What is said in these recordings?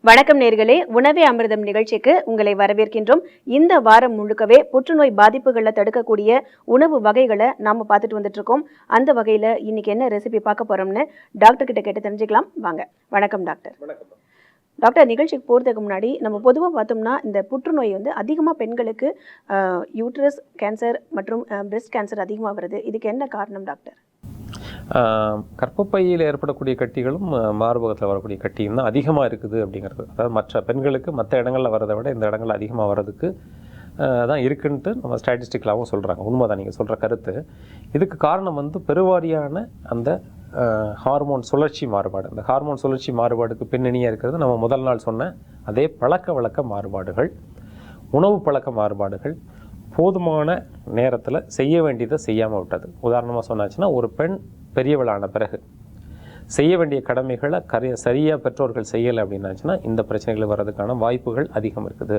வணக்கம் நேர்களே, உணவே அமிர்தம் நிகழ்ச்சிக்கு உங்களை வரவேற்கின்றோம். இந்த வாரம் முழுக்கவே புற்றுநோய் பாதிப்புகளை தடுக்கக்கூடிய உணவு வகைகளை நாம பார்த்துட்டு வந்துட்டு இருக்கோம். அந்த வகையில இன்னைக்கு என்ன ரெசிபி பார்க்க போறோம்னு டாக்டர் கிட்ட கேட்டு தெரிஞ்சுக்கலாம் வாங்க. வணக்கம் டாக்டர். டாக்டர், நிகழ்ச்சிக்கு போகிறதுக்கு முன்னாடி நம்ம பொதுவாக பார்த்தோம்னா இந்த புற்றுநோய் அதிகமாக பெண்களுக்கு யூட்ரஸ் கேன்சர் மற்றும் பிரெஸ்ட் கேன்சர் அதிகமாக வருது. இதுக்கு என்ன காரணம் டாக்டர்? கர்ப்பப்பையில் ஏற்படக்கூடிய கட்டிகளும் மார்பகத்தில் வரக்கூடிய கட்டியும் தான் அதிகமாக இருக்குது அப்படிங்கிறது. அதாவது மற்ற பெண்களுக்கு மற்ற இடங்களில் வரதை விட இந்த இடங்களில் அதிகமாக வர்றதுக்கு தான் இருக்குன்ட்டு நம்ம ஸ்டாட்டிஸ்டிக்கலாகவும் சொல்கிறாங்க. உண்மைதான் நீங்கள் சொல்கிற கருத்து. இதுக்கு காரணம் பெருவாரியான அந்த ஹார்மோன் சுழற்சி மாறுபாடு. அந்த ஹார்மோன் சுழற்சி மாறுபாடுக்கு பின்னணியாக இருக்கிறது நம்ம முதல் நாள் சொன்ன அதே பழக்க வழக்க மாறுபாடுகள், உணவு பழக்க மாறுபாடுகள், போதுமான நேரத்தில் செய்ய வேண்டியதை செய்யாமல் விட்டது. உதாரணமாக சொன்னாச்சுன்னா, ஒரு பெண் பெரியவளான பிறகு செய்ய வேண்டிய கடமைகளை சரியாக பெற்றோர்கள் செய்யலை அப்படின்னாச்சுன்னா இந்த பிரச்சனைகள் வர்றதுக்கான வாய்ப்புகள் அதிகம் இருக்குது.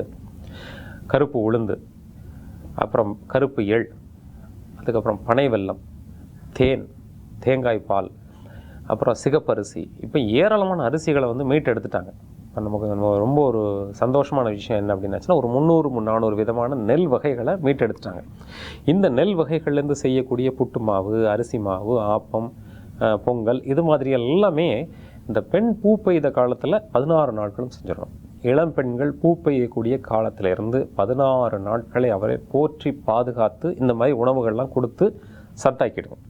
கருப்பு உளுந்து, அப்புறம் கருப்பு எள், அதுக்கப்புறம் பனை வெல்லம், தேன், தேங்காய் பால், அப்புறம் சிகப்பரிசி, இப்போ ஏராளமான அரிசிகளை மீட்டெடுத்துட்டாங்க. நமக்கு ரொம்ப ஒரு சந்தோஷமான விஷயம் என்ன அப்படின்னாச்சுன்னா, ஒரு 300-400 விதமான நெல் வகைகளை மீட்டெடுத்துட்டாங்க. இந்த நெல் வகைகள்லேருந்து செய்யக்கூடிய புட்டு மாவு, அரிசி மாவு, ஆப்பம், பொங்கல், இது மாதிரி எல்லாமே இந்த பெண் பூ பெய்த காலத்தில் 16 நாட்களும் செஞ்சிடணும். இளம் பெண்கள் பூ பெய்யக்கூடிய காலத்திலிருந்து 16 நாட்களை அவரை போற்றி பாதுகாத்து இந்த மாதிரி உணவுகள்லாம் கொடுத்து சத்தாக்கிடுவோம்.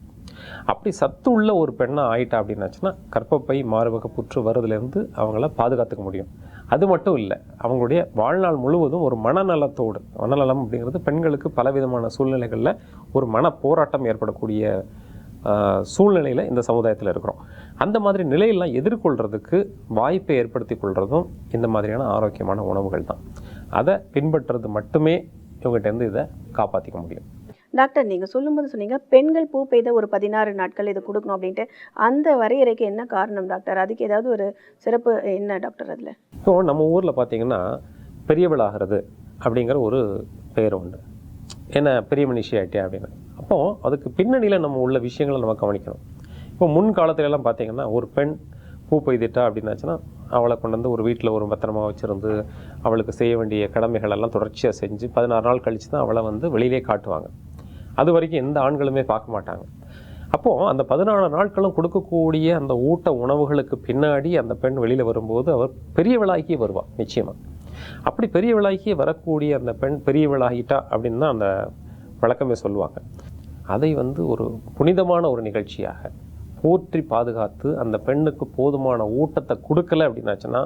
அப்படி சத்து உள்ள ஒரு பெண்ணாக ஆயிட்டா அப்படின்னாச்சுன்னா கர்ப்பப்பை மார்பக புற்று வருதுலேருந்து அவங்கள பாதுகாத்துக்க முடியும். அது மட்டும் இல்லை, அவங்களுடைய வாழ்நாள் முழுவதும் ஒரு மனநலத்தோடு, மனநலம் அப்படிங்கிறது பெண்களுக்கு பலவிதமான சூழ்நிலைகளில் ஒரு மன போராட்டம் ஏற்படக்கூடிய சூழ்நிலையில் இந்த சமுதாயத்தில் இருக்கிறோம். அந்த மாதிரி நிலையெல்லாம் எதிர்கொள்கிறதுக்கு வாய்ப்பை ஏற்படுத்தி கொள்வதும் இந்த மாதிரியான ஆரோக்கியமான உணவுகள் தான். அதை பின்பற்றுறது மட்டுமே இவங்ககிட்டேருந்து இதை காப்பாற்றிக்க முடியும். டாக்டர், நீங்கள் சொல்லும்போது சொன்னீங்க பெண்கள் பூ பெய்த ஒரு 16 நாட்கள் இதை கொடுக்கணும் அப்படின்ட்டு. அந்த வரையறைக்கு என்ன காரணம் டாக்டர்? அதுக்கு ஏதாவது ஒரு சிறப்பு என்ன டாக்டர் அதில்? இப்போ நம்ம ஊரில் பார்த்தீங்கன்னா பெரியவளாகிறது அப்படிங்கிற ஒரு பெயர் உண்டு. என்ன பெரிய மனுஷி ஆகிட்டே அப்படின்னு. அப்போது அதுக்கு பின்னணியில் நம்ம உள்ள விஷயங்களை நம்ம கவனிக்கணும். இப்போ முன்காலத்துலலாம் பார்த்தீங்கன்னா ஒரு பெண் பூ பெய்திட்டா அப்படின்னாச்சுன்னா அவளை கொண்டு ஒரு வீட்டில் ஒரு பத்திரமா வச்சுருந்து அவளுக்கு செய்ய வேண்டிய கடமைகள் எல்லாம் தொடர்ச்சியாக செஞ்சு 16 நாள் கழித்து தான் அவளை வெளியிலே காட்டுவாங்க. அது வரைக்கும் எந்த ஆண்களுமே பார்க்க மாட்டாங்க. அப்போது அந்த 14 நாட்களும் கொடுக்கக்கூடிய அந்த ஊட்ட உணவுகளுக்கு பின்னாடி அந்த பெண் வெளியில் வரும்போது அவர் பெரியவளாகியே வருவாள் நிச்சயமாக. அப்படி பெரியவளாகியே வரக்கூடிய அந்த பெண் பெரியவளாகிட்டா அப்படின்னு தான் அந்த வழக்கமே சொல்லுவாங்க. அதை ஒரு புனிதமான ஒரு நிகழ்ச்சியாக போற்றி பாதுகாத்து அந்த பெண்ணுக்கு போதுமான ஊட்டத்தை கொடுக்கல அப்படின்னாச்சுன்னா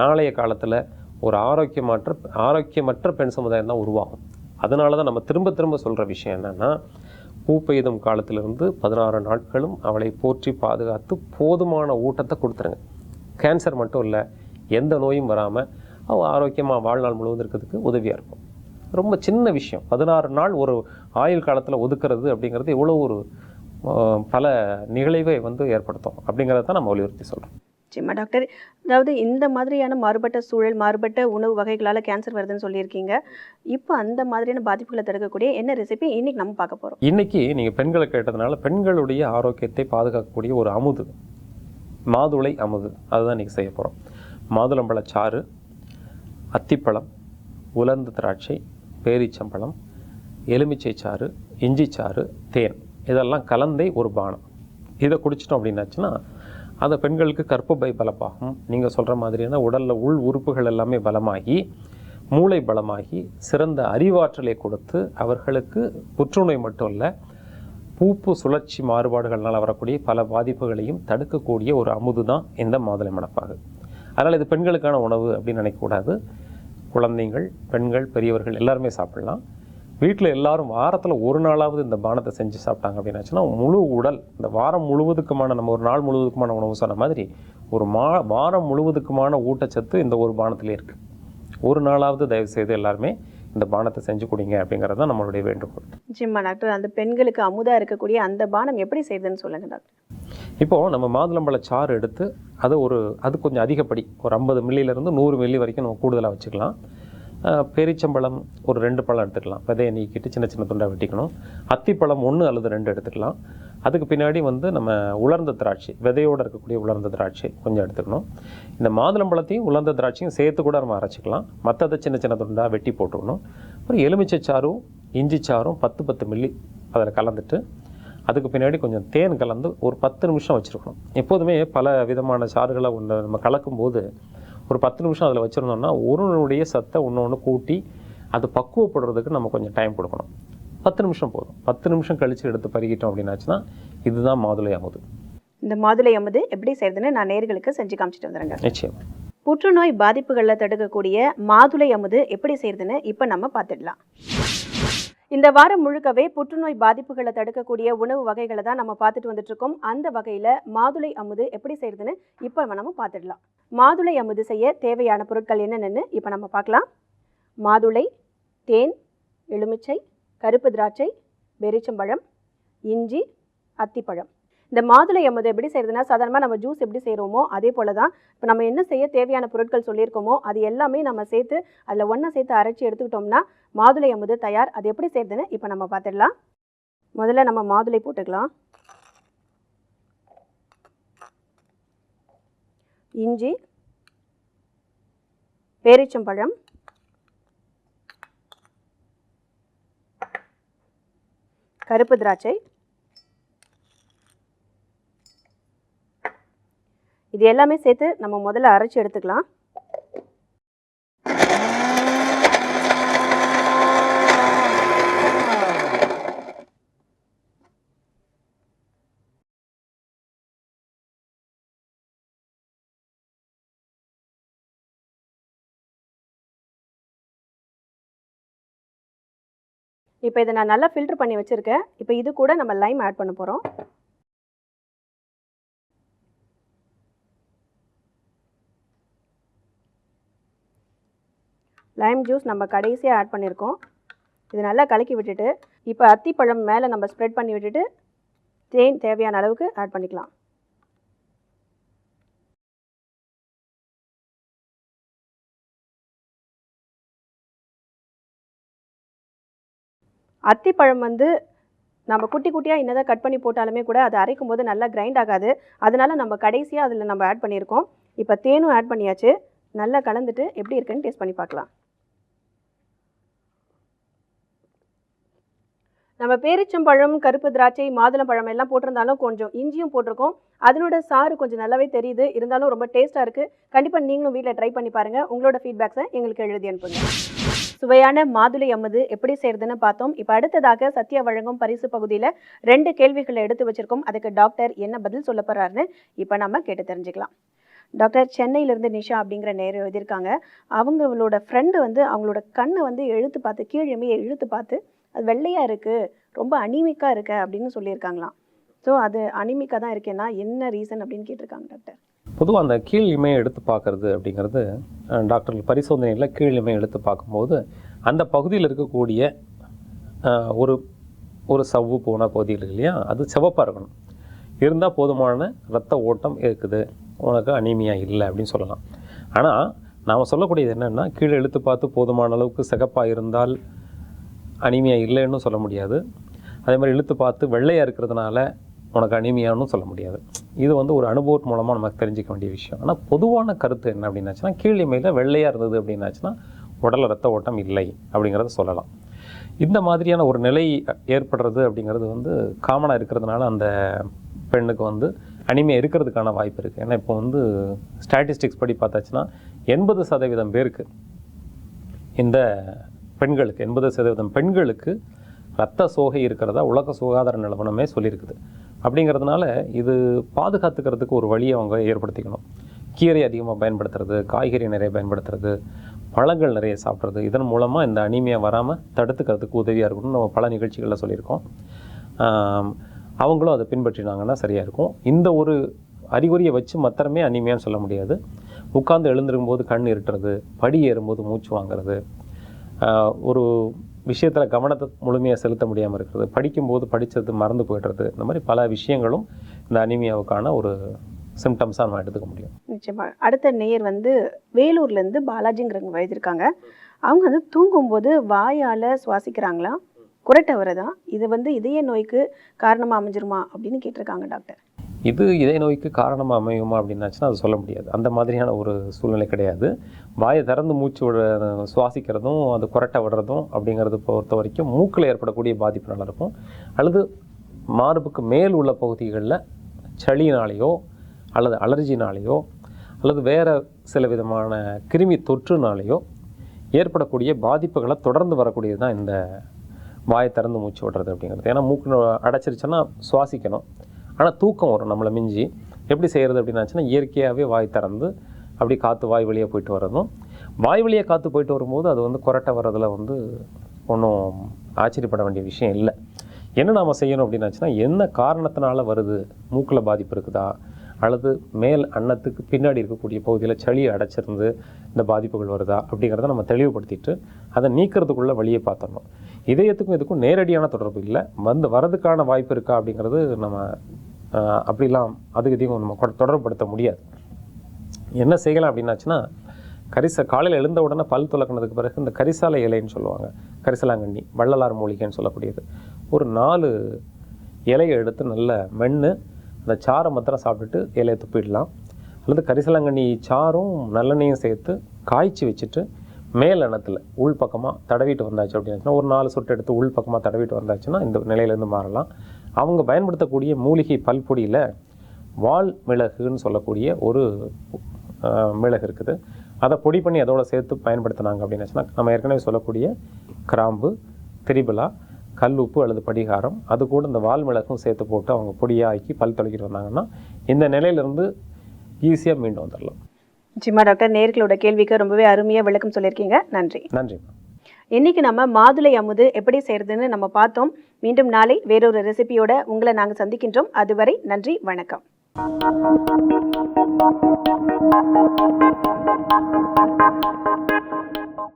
நாளைய காலத்தில் ஒரு ஆரோக்கியமற்ற பெண் சமுதாயம் தான் உருவாகும். அதனால தான் நம்ம திரும்ப திரும்ப சொல்கிற விஷயம் என்னென்னா, பூ பெய்தும் காலத்திலிருந்து 16 நாட்களும் அவளை போற்றி பாதுகாத்து போதுமான ஊட்டத்தை கொடுத்துருங்க. கேன்சர் மட்டும் இல்லை, எந்த நோயும் வராமல் அவள் ஆரோக்கியமாக வாழ்நாள் முழுவதும் இருக்கிறதுக்கு உதவியாக இருக்கும். ரொம்ப சின்ன விஷயம். 16 நாள் ஒரு ஆயுள் காலத்தில் ஒதுக்குறது அப்படிங்கிறது எவ்வளோ ஒரு பல நிகழ்வை ஏற்படுத்தும் அப்படிங்கிறத தான் நம்ம வலியுறுத்தி சொல்கிறோம். சரிம்மா டாக்டர், அதாவது இந்த மாதிரியான மாறுபட்ட சூழல், மாறுபட்ட உணவு வகைகளால் கேன்சர் வருதுன்னு சொல்லியிருக்கீங்க. இப்போ அந்த மாதிரியான பாதிப்புகளை தடுக்கக்கூடிய என்ன ரெசிபி இன்னைக்கு நம்ம பார்க்க போகிறோம்? இன்னைக்கு நீங்கள் பெண்களை கேட்டதுனால பெண்களுடைய ஆரோக்கியத்தை பாதுகாக்கக்கூடிய ஒரு அமுது, மாதுளை அமுது, அதுதான் இன்றைக்கி செய்ய போகிறோம். மாதுளம்பழச்சாறு, அத்திப்பழம், உலர்ந்த திராட்சை, பேரிச்சம்பழம், எலுமிச்சை சாறு, இஞ்சி சாறு, தேன், இதெல்லாம் கலந்தே ஒரு பானம். இதை குடிச்சிட்டோம் அப்படின்னாச்சுன்னா அந்த பெண்களுக்கு கர்ப்பப்பை பலமாகும். நீங்கள் சொல்கிற மாதிரியான உடலில் உள் உறுப்புகள் எல்லாமே பலமாகி, மூளை பலமாகி, சிறந்த அறிவாற்றலை கொடுத்து அவர்களுக்கு புற்றுநோய் மட்டும் இல்லை, பூப்பு சுழற்சி மாறுபாடுகள்னால் வரக்கூடிய பல பாதிப்புகளையும் தடுக்கக்கூடிய ஒரு அமுது தான் இந்த மாதுளை மணப்பாகு. அதனால் இது பெண்களுக்கான உணவு அப்படின்னு நினைக்கக்கூடாது. குழந்தைகள், பெண்கள், பெரியவர்கள் எல்லாருமே சாப்பிட்லாம். வீட்டில் எல்லாரும் வாரத்தில் ஒரு நாளாவது இந்த பானத்தை செஞ்சு சாப்பிட்டாங்க அப்படின்னாச்சுன்னா முழு உடல், இந்த வாரம் முழுவதுக்குமான, நம்ம ஒரு நாள் முழுவதுக்குமான உணவு சொன்ன மாதிரி ஒரு வாரம் முழுவதுக்குமான ஊட்டச்சத்து இந்த ஒரு பானத்திலே இருக்குது. ஒரு நாளாவது தயவுசெய்து எல்லாருமே இந்த பானத்தை செஞ்சு கொடுங்க அப்படிங்கிறது தான் நம்மளுடைய வேண்டுகோள். நிச்சயமா டாக்டர், அந்த பெண்களுக்கு அமுதா இருக்கக்கூடிய அந்த பானம் எப்படி செய்யுதுன்னு சொல்லுங்க டாக்டர். இப்போது நம்ம மாதுளம்பழச்சாறு எடுத்து அது கொஞ்சம் அதிகப்படி ஒரு 50 மில்லியிலேருந்து 100 மில்லி வரைக்கும் நம்ம கூடுதலாக வச்சுக்கலாம். பேரிச்சம்பழம் ஒரு 2 பழம் எடுத்துக்கலாம். விதையை நீக்கிட்டு சின்ன சின்ன துண்டாக வெட்டிக்கணும். அத்திப்பழம் 1 அல்லது 2 எடுத்துக்கலாம். அதுக்கு பின்னாடி வந்து நம்ம உலர்ந்த திராட்சை, விதையோடு இருக்கக்கூடிய உலர்ந்த திராட்சை கொஞ்சம் எடுத்துக்கணும். இந்த மாதுளம்பழத்தையும் உலர்ந்த திராட்சையும் சேர்த்து கூட நம்ம அரைச்சிக்கலாம். மற்றதை சின்ன சின்ன துண்டாக வெட்டி போட்டுக்கணும். அப்புறம் எலுமிச்சை சாறும் இஞ்சி சாறும் 10 மில்லி அதில் கலந்துட்டு அதுக்கு பின்னாடி கொஞ்சம் தேன் கலந்து ஒரு 10 நிமிஷம் வச்சுருக்கணும். எப்போதுமே பல விதமான சாறுகளை ஒன்று நம்ம கலக்கும்போது ஒரு 10 நிமிஷம் அதில் வச்சுருந்தோம்னா ஒருவனுடைய சத்தை ஒன்று கூட்டி அது பக்குவப்படுறதுக்கு நம்ம கொஞ்சம் டைம் கொடுக்கணும். 10 நிமிஷம் போதும். 10 நிமிஷம் கழித்து எடுத்து பருகிட்டோம் அப்படின்னாச்சுன்னா இதுதான் மாதுளை அமுது. இந்த மாதுளை அமுது எப்படி செய்யறதுன்னு நான் நேயர்களுக்கு செஞ்சு காமிச்சிட்டு வந்துடுறேங்க. நிச்சயம். புற்றுநோய் பாதிப்புகளை தடுக்கக்கூடிய மாதுளை அமுது எப்படி செய்யறதுன்னு இப்போ நம்ம பார்த்துடலாம். இந்த வாரம் முழுக்கவே புற்றுநோய் பாதிப்புகளை தடுக்கக்கூடிய உணவு வகைகளை தான் நம்ம பார்த்துட்டு வந்துட்டு இருக்கோம். அந்த வகையில் மாதுளை அமுது எப்படி செய்யறதுன்னு இப்போ நம்ம பார்த்துடலாம். மாதுளை அமுது செய்ய தேவையான பொருட்கள் என்னென்னு இப்போ நம்ம பார்க்கலாம். மாதுளை, தேன், எலுமிச்சை, கருப்பு திராட்சை, பேரிச்சம்பழம், இஞ்சி, அத்திப்பழம். இந்த மாதுளை அமுது எப்படி செய்யறதுன்னா சாதாரணமாக நம்ம ஜூஸ் எப்படி செய்கிறோமோ அதே போல தான். இப்போ நம்ம என்ன செய்ய தேவையான பொருட்கள் சொல்லியிருக்கோமோ அது எல்லாமே நம்ம சேர்த்து அதில் ஒன்றா சேர்த்து அரைச்சி எடுத்துக்கிட்டோம்னா மாதுளை அமுது தயார். அது எப்படி செய்யறதுன்னு இப்போ நம்ம பார்த்துடலாம். முதல்ல நம்ம மாதுளை போட்டுக்கலாம். இஞ்சி, பேரிச்சம்பழம், கருப்பு திராட்சை, இது எல்லாமே சேர்த்து நம்ம முதல்ல அரைச்சி எடுத்துக்கலாம். இப்போ இதை நான் நல்லா ஃபில்டர் பண்ணி வச்சுருக்கேன். இப்போ இது கூட நம்ம லைம் ஆட் பண்ண போகிறோம். லைம் ஜூஸ் நம்ம கடைசியாக ஆட் பண்ணியிருக்கோம். இது நல்லா கலக்கி விட்டுட்டு இப்போ அத்திப்பழம் மேலே நம்ம ஸ்ப்ரெட் பண்ணி விட்டுட்டு தேன் தேவையான அளவுக்கு ஆட் பண்ணிக்கலாம். அத்திப்பழம் வந்து நம்ம குட்டி குட்டியாக என்னதான் கட் பண்ணி போட்டாலுமே கூட அது அரைக்கும் போது நல்லா கிரைண்ட் ஆகாது. அதனால நம்ம கடைசியாக அதில் நம்ம ஆட் பண்ணியிருக்கோம். இப்போ தேனும் ஆட் பண்ணியாச்சு. நல்லா கலந்துட்டு எப்படி இருக்குன்னு டேஸ்ட் பண்ணி பார்க்கலாம். நம்ம பேரிச்சம்பழம், கருப்பு திராட்சை, மாதுளம்பழம் எல்லாம் போட்டிருந்தாலும் கொஞ்சம் இஞ்சியும் போட்டிருக்கோம். அதனோட சாறு கொஞ்சம் நல்லாவே தெரியுது. இருந்தாலும் ரொம்ப டேஸ்ட்டாக இருக்குது. கண்டிப்பாக நீங்களும் வீட்டில் ட்ரை பண்ணி பாருங்கள். உங்களோட ஃபீட்பேக்ஸை எங்களுக்கு எழுதி அனுப்புங்க. சுவையான மாதுளை அமுது எப்படி செய்யறதுன்னு பார்த்தோம். இப்போ அடுத்ததாக சத்யா வழங்கும் பரிசு பகுதியில் 2 கேள்விகளை எடுத்து வச்சிருக்கோம். அதுக்கு டாக்டர் என்ன பதில் சொல்ல போறாருன்னு இப்போ நம்ம கேட்டு தெரிஞ்சுக்கலாம். டாக்டர், சென்னையிலேருந்து நிஷா அப்படிங்கிற நேரம் எழுதியிருக்காங்க. அவங்களோட ஃப்ரெண்டு வந்து அவங்களோட கண்ணை வந்து கீழே இழுத்து பார்த்து அது வெள்ளையாக இருக்குது, ரொம்ப அனிமிக்காக இருக்கு அப்படின்னு சொல்லியிருக்காங்களாம். ஸோ அது அனிமிக்காக தான் இருக்கேன்னா என்ன ரீசன் அப்படின்னு கேட்டிருக்காங்க டாக்டர். பொதுவாக அந்த கீழ் இமையை எடுத்து பார்க்குறது அப்படிங்கிறது டாக்டர்கள் பரிசோதனையில் கீழ் இமையை எடுத்து பார்க்கும்போது அந்த பகுதியில் இருக்கக்கூடிய ஒரு சவ்வு போன பகுதிகள் இல்லையா, அது சிவப்பாக இருக்கணும். இருந்தால் போதுமான இரத்த ஓட்டம் இருக்குது, உனக்கு அனீமியா இல்லை அப்படின்னு சொல்லலாம். ஆனால் நாம் சொல்லக்கூடியது என்னென்னா, கீழே எடுத்து பார்த்து போதுமான அளவுக்கு சிகப்பாக இருந்தால் அனீமியா இல்லைன்னு சொல்ல முடியாது. அதே மாதிரி இழுத்து பார்த்து வெள்ளையாக இருக்கிறதுனால உனக்கு அனீமியான்னு சொல்ல முடியாது. இது வந்து ஒரு அனுபவம் மூலமாக நமக்கு தெரிஞ்சிக்க வேண்டிய விஷயம். ஆனால் பொதுவான கருத்து என்ன அப்படின்னாச்சுன்னா, கீழ் இமையில் வெள்ளையாக இருந்தது அப்படின்னாச்சுன்னா உடல் ரத்த ஓட்டம் இல்லை அப்படிங்கிறத சொல்லலாம். இந்த மாதிரியான ஒரு நிலை ஏற்படுறது அப்படிங்கிறது வந்து காமனாக இருக்கிறதுனால அந்த பெண்ணுக்கு வந்து அனிமியா இருக்கிறதுக்கான வாய்ப்பு இருக்குது. ஏன்னா இப்போ வந்து ஸ்டாட்டிஸ்டிக்ஸ் படி பார்த்தாச்சுன்னா 80% பேருக்கு இந்த பெண்களுக்கு 80% பெண்களுக்கு இரத்த சோகை இருக்கிறதா உலக சுகாதார நிறுவனமே சொல்லியிருக்குது. அப்படிங்கிறதுனால இது பாதுகாத்துக்கிறதுக்கு ஒரு வழியை அவங்க ஏற்படுத்திக்கணும். கீரை அதிகமாக பயன்படுத்துறது, காய்கறி நிறைய பயன்படுத்துறது, பழங்கள் நிறைய சாப்பிட்றது, இதன் மூலமாக இந்த அனீமியா வராமல் தடுத்துக்கிறதுக்கு உதவியாக இருக்கணும்னு நம்ம பல நிகழ்ச்சிகளில் சொல்லியிருக்கோம். அவங்களும் அதை பின்பற்றினாங்கன்னா சரியாக இருக்கும். இந்த ஒரு அறிகுறியை வச்சு மாத்திரமே அனீமியான்னு சொல்ல முடியாது. உட்கார்ந்து எழுந்திருக்கும்போது கண் இருட்டுறது, படி ஏறும்போது மூச்சு வாங்கிறது, ஒரு விஷயத்தில் கவனத்தை முழுமையாக செலுத்த முடியாமல் இருக்கிறது, படிக்கும்போது படித்தது மறந்து போய்டுறது, இந்த மாதிரி பல விஷயங்களும் இந்த அனீமியாவுக்கான ஒரு சிம்டம்ஸாக நம்ம எடுத்துக்க முடியும். நிச்சயமாக. அடுத்த நேயர் வந்து வேலூர்லேருந்து பாலாஜிங்கிறவங்க எழுதியிருக்காங்க. அவங்க வந்து தூங்கும்போது வாயால் சுவாசிக்கிறாங்களாம், குரட்டை வரதா, இது இதய நோய்க்கு காரணமாக அமைஞ்சிருமா அப்படின்னு கேட்டிருக்காங்க டாக்டர். இது இதய நோய்க்கு காரணமாக அமையுமா அப்படின்னாச்சுன்னா அது சொல்ல முடியாது. அந்த மாதிரியான ஒரு சூழ்நிலை கிடையாது. வாயை திறந்து மூச்சு சுவாசிக்கிறதும் அது குரட்டை விடுறதும் அப்படிங்கிறது பொறுத்த வரைக்கும் மூக்கில் ஏற்படக்கூடிய பாதிப்பு நல்லா இருக்கும். அல்லது மார்புக்கு மேல் உள்ள பகுதிகளில் சளியினாலேயோ அல்லது அலர்ஜினாலேயோ அல்லது வேறு சில விதமான கிருமி தொற்றுனாலேயோ ஏற்படக்கூடிய பாதிப்புகளை தொடர்ந்து வரக்கூடியது தான் இந்த வாயை திறந்து மூச்சு விடுறது அப்படிங்கிறது. ஏன்னா மூக்கு அடைச்சிருச்சுன்னா சுவாசிக்கணும், ஆனால் தூக்கம் வரும் நம்மளை மிஞ்சி. எப்படி செய்கிறது அப்படின்னாச்சுன்னா இயற்கையாகவே வாய் திறந்து அப்படி காற்று வாய் வழியாக போயிட்டு வரதும், வாய் வழியாக காற்று போயிட்டு வரும்போது அது குரட்டை வர்றதில் ஒன்றும் ஆச்சரியப்பட வேண்டிய விஷயம் இல்லை. என்ன நாம் செய்யணும் அப்படின்னாச்சுன்னா என்ன காரணத்தினால வருது, மூக்கில் பாதிப்பு இருக்குதா அல்லது மேல் அன்னத்துக்கு பின்னாடி இருக்கக்கூடிய பகுதியில் சளி அடைச்சிருந்து இந்த பாதிப்புகள் வருதா அப்படிங்கிறத நம்ம தெளிவுபடுத்திட்டு அதை நீக்கிறதுக்குள்ள வழியை பார்த்துடணும். இதயத்துக்கும் இதுக்கும் நேரடியான தொடர்பு இல்லை, வரதுக்கான வாய்ப்பு இருக்கா அப்படிங்கிறது நம்ம அப்படிலாம் அதுக்கு இதையும் நம்ம தொடர்புபடுத்த முடியாது. என்ன செய்யலாம் அப்படின்னாச்சுன்னா காலையில் எழுந்த உடனே பல் துலக்கினதுக்கு பிறகு இந்த கரிசாலை இலைன்னு சொல்லுவாங்க, கரிசலாங்கண்ணி, வள்ளலார் மூலிகைன்னு சொல்லக்கூடியது, ஒரு 4 இலையை எடுத்து நல்ல மென்று அந்த சாரை மாத்திரம் சாப்பிட்டுட்டு இலையை துப்பிடலாம். அல்லது கரிசலாங்கண்ணி சாரும் நல்லெண்ணையும் சேர்த்து காய்ச்சி வச்சுட்டு மேல் எண்ணத்தில் உள் பக்கமாக தடவிட்டு வந்தாச்சு அப்படின்னாச்சுன்னா ஒரு 4 சொட்டு எடுத்து உள் பக்கமாக தடவிட்டு வந்தாச்சுன்னா இந்த நிலையிலேருந்து மாறலாம். அவங்க பயன்படுத்தக்கூடிய மூலிகை பல்பொடியில் வால் மிளகுன்னு சொல்லக்கூடிய ஒரு மிளகு இருக்குது, அதை பொடி பண்ணி அதோட சேர்த்து பயன்படுத்தினாங்க அப்படின்னாச்சுன்னா நம்ம ஏற்கனவே சொல்லக்கூடிய கிராம்பு, திரிபலா, கல் உப்பு அல்லது படிகாரம் அது கூட இந்த வால் மிளகும் சேர்த்து போட்டு அவங்க பொடியாக ஆக்கி பல் துளைக்கிட்டு வந்தாங்கன்னா இந்த நிலையிலேருந்து ஈஸியாக மீண்டும் வந்துடலாம். நிச்சயமா டாக்டர், நேயர்களோட கேள்விக்கு ரொம்பவே அருமையாக விளக்கம் சொல்லியிருக்கீங்க. நன்றி. நன்றி. இன்னைக்கு நம்ம மாதுளை அமுது எப்படி செய்யறதுன்னு நம்ம பார்த்தோம். மீண்டும் நாளை வேறொரு ரெசிபியோட உங்களை நாங்கள் சந்திக்கின்றோம். அதுவரை நன்றி, வணக்கம்.